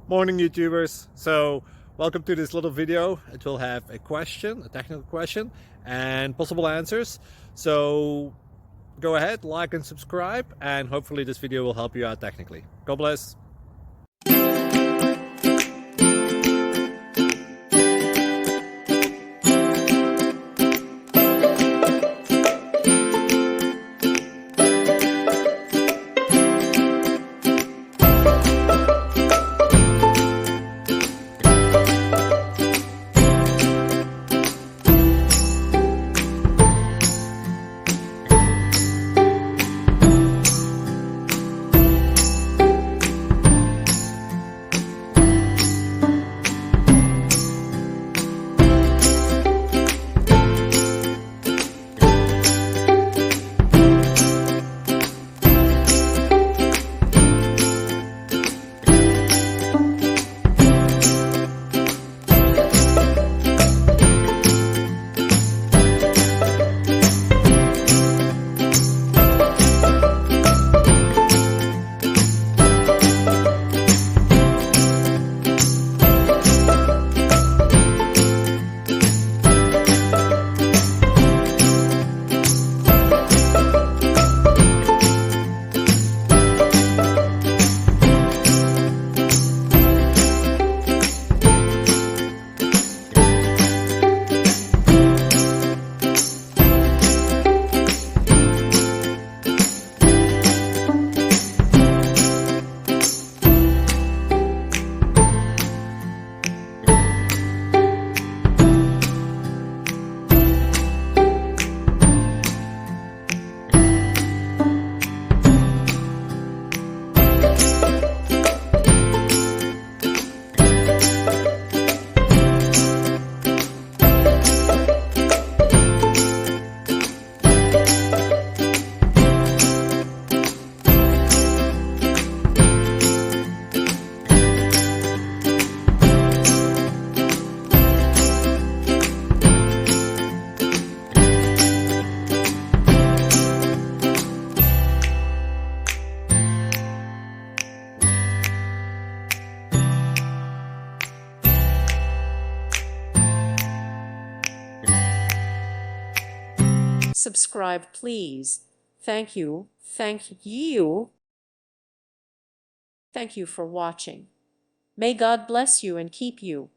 Morning, YouTubers. So welcome to this little video. It will have a question, a technical question, and possible answers. So go ahead, like and subscribe, and hopefully this video will help you out technically. God bless. Subscribe, please. Thank you. Thank you. Thank you for watching. May God bless you and keep you.